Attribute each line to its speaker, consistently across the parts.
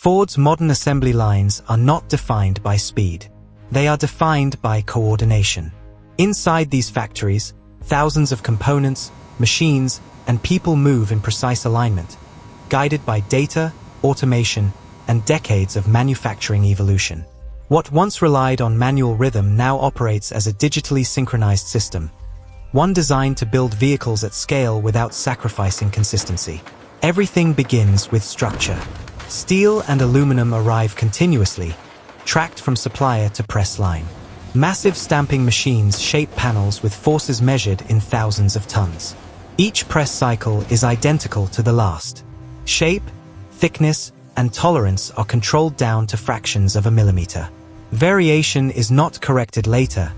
Speaker 1: Ford's modern assembly lines are not defined by speed. They are defined by coordination. Inside these factories, thousands of components, machines, and people move in precise alignment, guided by data, automation, and decades of manufacturing evolution. What once relied on manual rhythm now operates as a digitally synchronized system, one designed to build vehicles at scale without sacrificing consistency. Everything begins with structure. Steel and aluminum arrive continuously, tracked from supplier to press line. Massive stamping machines shape panels with forces measured in thousands of tons. Each press cycle is identical to the last. Shape, thickness, and tolerance are controlled down to fractions of a millimeter. Variation is not corrected later,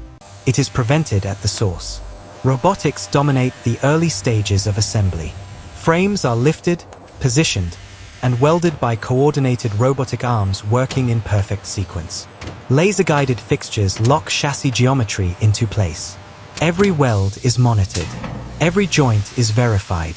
Speaker 1: it is prevented at the source. Robotics dominate the early stages of assembly. Frames are lifted, positioned, and welded by coordinated robotic arms working in perfect sequence. Laser-guided fixtures lock chassis geometry into place. Every weld is monitored. Every joint is verified.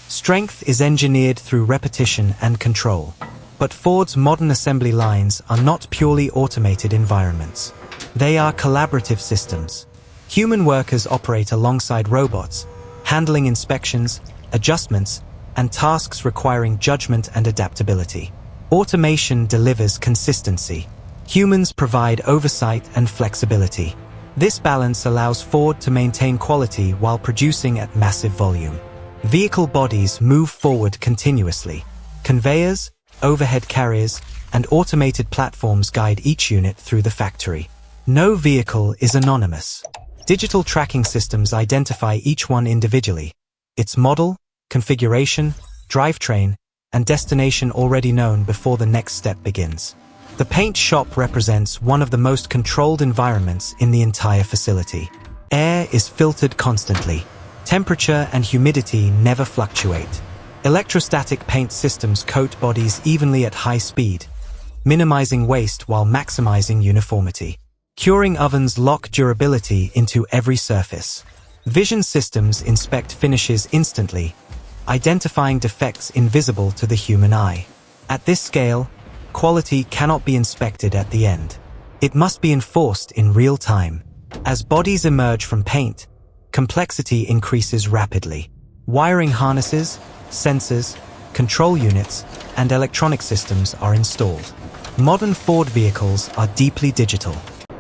Speaker 1: Strength is engineered through repetition and control. But Ford's modern assembly lines are not purely automated environments. They are collaborative systems. Human workers operate alongside robots, handling inspections, adjustments, and tasks requiring judgment and adaptability. Automation delivers consistency. Humans provide oversight and flexibility. This balance allows Ford to maintain quality while producing at massive volume. Vehicle bodies move forward continuously. Conveyors, overhead carriers, and automated platforms guide each unit through the factory. No vehicle is anonymous. Digital tracking systems identify each one individually. Its model, configuration, drivetrain, and destination already known before the next step begins. The paint shop represents one of the most controlled environments in the entire facility. Air is filtered constantly. Temperature and humidity never fluctuate. Electrostatic paint systems coat bodies evenly at high speed, minimizing waste while maximizing uniformity. Curing ovens lock durability into every surface. Vision systems inspect finishes instantly, identifying defects invisible to the human eye. At this scale, quality cannot be inspected at the end. It must be enforced in real time. As bodies emerge from paint, complexity increases rapidly. Wiring harnesses, sensors, control units, and electronic systems are installed. Modern Ford vehicles are deeply digital.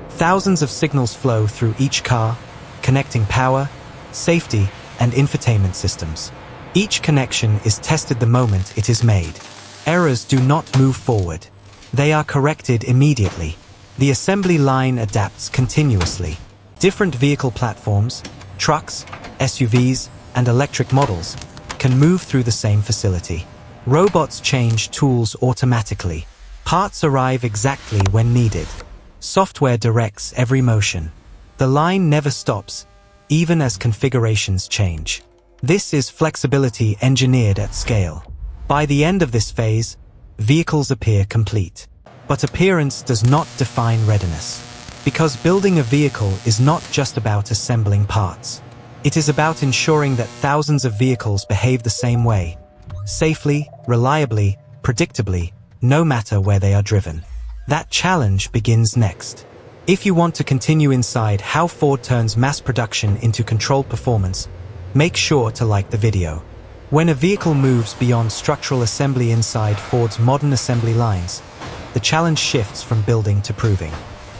Speaker 1: Thousands of signals flow through each car, connecting power, safety, and infotainment systems. Each connection is tested the moment it is made. Errors do not move forward. They are corrected immediately. The assembly line adapts continuously. Different vehicle platforms, trucks, SUVs, and electric models can move through the same facility. Robots change tools automatically. Parts arrive exactly when needed. Software directs every motion. The line never stops, even as configurations change. This is flexibility engineered at scale. By the end of this phase, vehicles appear complete. But appearance does not define readiness. Because building a vehicle is not just about assembling parts. It is about ensuring that thousands of vehicles behave the same way, safely, reliably, predictably, no matter where they are driven. That challenge begins next. If you want to continue inside how Ford turns mass production into controlled performance, make sure to like the video. When a vehicle moves beyond structural assembly inside Ford's modern assembly lines, the challenge shifts from building to proving.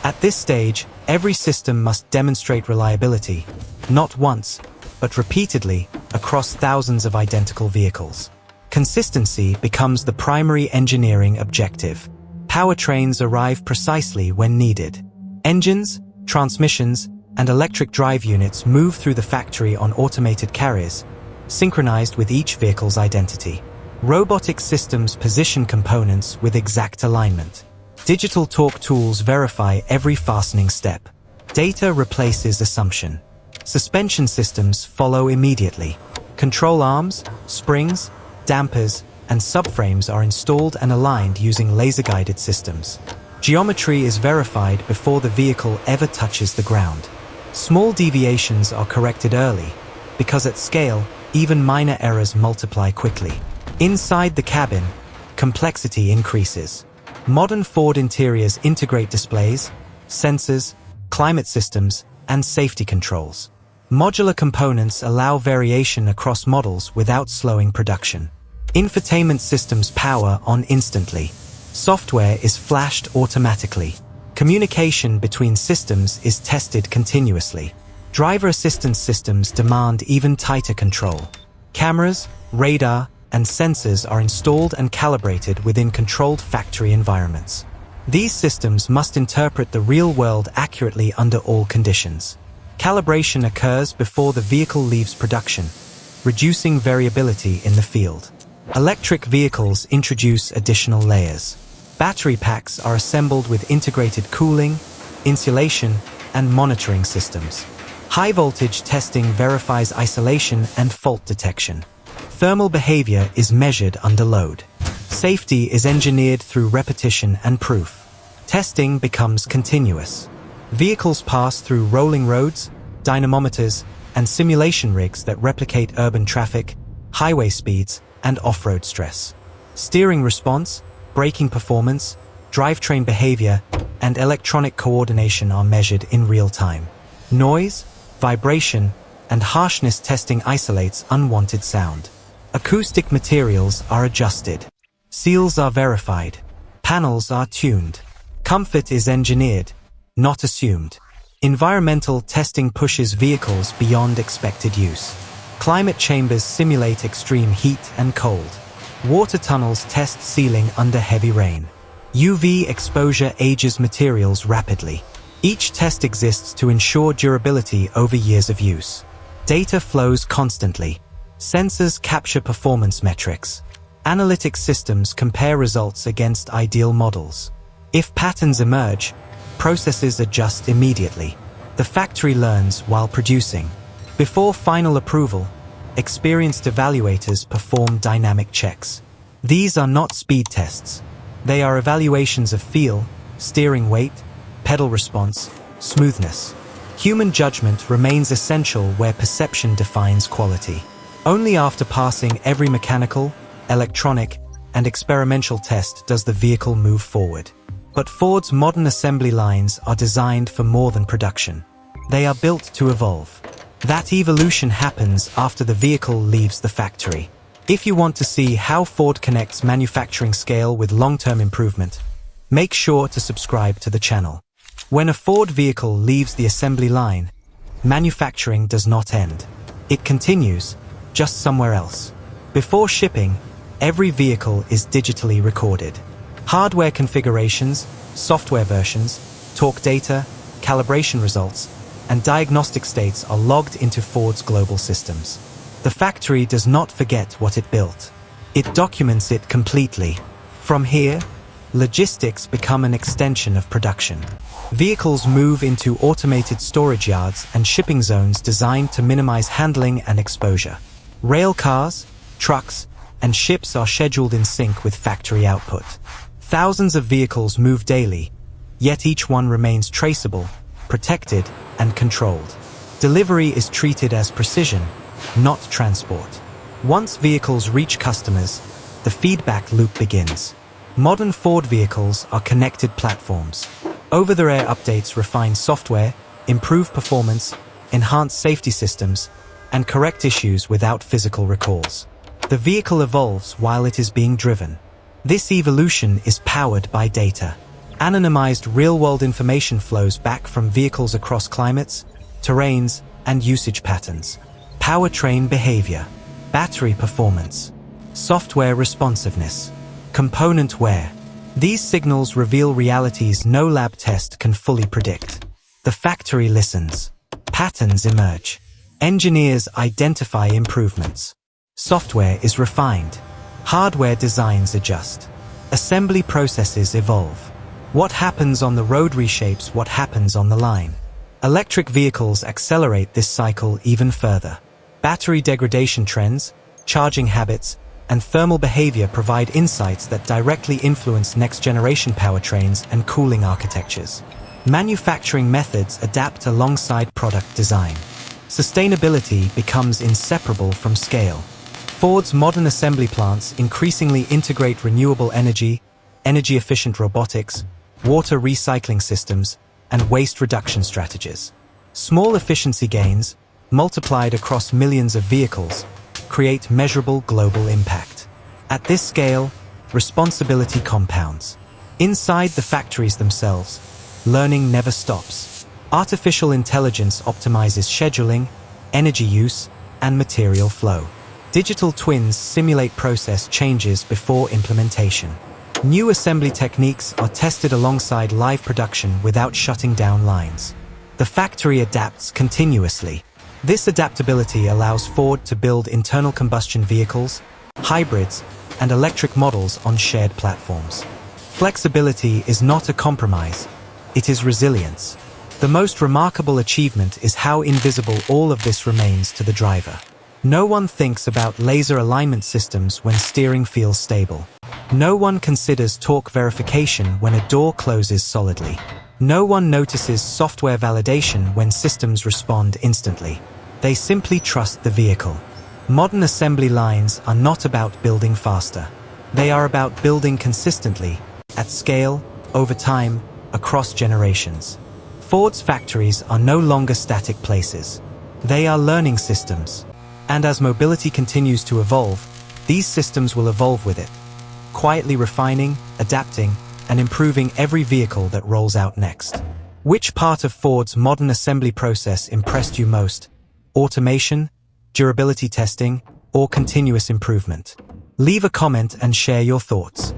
Speaker 1: At this stage, every system must demonstrate reliability, not once, but repeatedly, across thousands of identical vehicles. Consistency becomes the primary engineering objective. Powertrains arrive precisely when needed. Engines, transmissions, and electric drive units move through the factory on automated carriers, synchronized with each vehicle's identity. Robotic systems position components with exact alignment. Digital torque tools verify every fastening step. Data replaces assumption. Suspension systems follow immediately. Control arms, springs, dampers, and subframes are installed and aligned using laser-guided systems. Geometry is verified before the vehicle ever touches the ground. Small deviations are corrected early, because at scale, even minor errors multiply quickly. Inside the cabin, complexity increases. Modern Ford interiors integrate displays, sensors, climate systems, and safety controls. Modular components allow variation across models without slowing production. Infotainment systems power on instantly. Software is flashed automatically. Communication between systems is tested continuously. Driver assistance systems demand even tighter control. Cameras, radar, and sensors are installed and calibrated within controlled factory environments. These systems must interpret the real world accurately under all conditions. Calibration occurs before the vehicle leaves production, reducing variability in the field. Electric vehicles introduce additional layers. Battery packs are assembled with integrated cooling, insulation, and monitoring systems. High-voltage testing verifies isolation and fault detection. Thermal behavior is measured under load. Safety is engineered through repetition and proof. Testing becomes continuous. Vehicles pass through rolling roads, dynamometers, and simulation rigs that replicate urban traffic, highway speeds, and off-road stress. Steering response, braking performance, drivetrain behavior, and electronic coordination are measured in real time. Noise, vibration, and harshness testing isolates unwanted sound. Acoustic materials are adjusted. Seals are verified. Panels are tuned. Comfort is engineered, not assumed. Environmental testing pushes vehicles beyond expected use. Climate chambers simulate extreme heat and cold. Water tunnels test sealing under heavy rain. UV exposure ages materials rapidly. Each test exists to ensure durability over years of use. Data flows constantly. Sensors capture performance metrics. Analytic systems compare results against ideal models. If patterns emerge, processes adjust immediately. The factory learns while producing. Before final approval, experienced evaluators perform dynamic checks. These are not speed tests. They are evaluations of feel, steering weight, pedal response, smoothness. Human judgment remains essential where perception defines quality. Only after passing every mechanical, electronic, and experimental test does the vehicle move forward. But Ford's modern assembly lines are designed for more than production. They are built to evolve. That evolution happens after the vehicle leaves the factory. If you want to see how Ford connects manufacturing scale with long-term improvement, make sure to subscribe to the channel. When a Ford vehicle leaves the assembly line, manufacturing does not end. It continues, just somewhere else. Before shipping, every vehicle is digitally recorded. Hardware configurations, software versions, torque data, calibration results, and diagnostic states are logged into Ford's global systems. The factory does not forget what it built. It documents it completely. From here, logistics become an extension of production. Vehicles move into automated storage yards and shipping zones designed to minimize handling and exposure. Rail cars, trucks, and ships are scheduled in sync with factory output. Thousands of vehicles move daily, yet each one remains traceable, protected, and controlled. Delivery is treated as precision, not transport. Once vehicles reach customers, the feedback loop begins. Modern Ford vehicles are connected platforms. Over-the-air updates refine software, improve performance, enhance safety systems, and correct issues without physical recalls. The vehicle evolves while it is being driven. This evolution is powered by data. Anonymized real-world information flows back from vehicles across climates, terrains, and usage patterns. Powertrain behavior, battery performance, software responsiveness, component wear. These signals reveal realities no lab test can fully predict. The factory listens. Patterns emerge. Engineers identify improvements. Software is refined. Hardware designs adjust. Assembly processes evolve. What happens on the road reshapes what happens on the line. Electric vehicles accelerate this cycle even further. Battery degradation trends, charging habits, and thermal behavior provide insights that directly influence next-generation powertrains and cooling architectures. Manufacturing methods adapt alongside product design. Sustainability becomes inseparable from scale. Ford's modern assembly plants increasingly integrate renewable energy, energy-efficient robotics, water recycling systems, and waste reduction strategies. Small efficiency gains, multiplied across millions of vehicles, create measurable global impact. At this scale, responsibility compounds. Inside the factories themselves, learning never stops. Artificial intelligence optimizes scheduling, energy use, and material flow. Digital twins simulate process changes before implementation. New assembly techniques are tested alongside live production without shutting down lines. The factory adapts continuously. This adaptability allows Ford to build internal combustion vehicles, hybrids, and electric models on shared platforms. Flexibility is not a compromise, it is resilience. The most remarkable achievement is how invisible all of this remains to the driver. No one thinks about laser alignment systems when steering feels stable. No one considers torque verification when a door closes solidly. No one notices software validation when systems respond instantly. They simply trust the vehicle. Modern assembly lines are not about building faster. They are about building consistently, at scale, over time, across generations. Ford's factories are no longer static places. They are learning systems. And as mobility continues to evolve, these systems will evolve with it, quietly refining, adapting, and improving every vehicle that rolls out next. Which part of Ford's modern assembly process impressed you most? Automation, durability testing, or continuous improvement? Leave a comment and share your thoughts.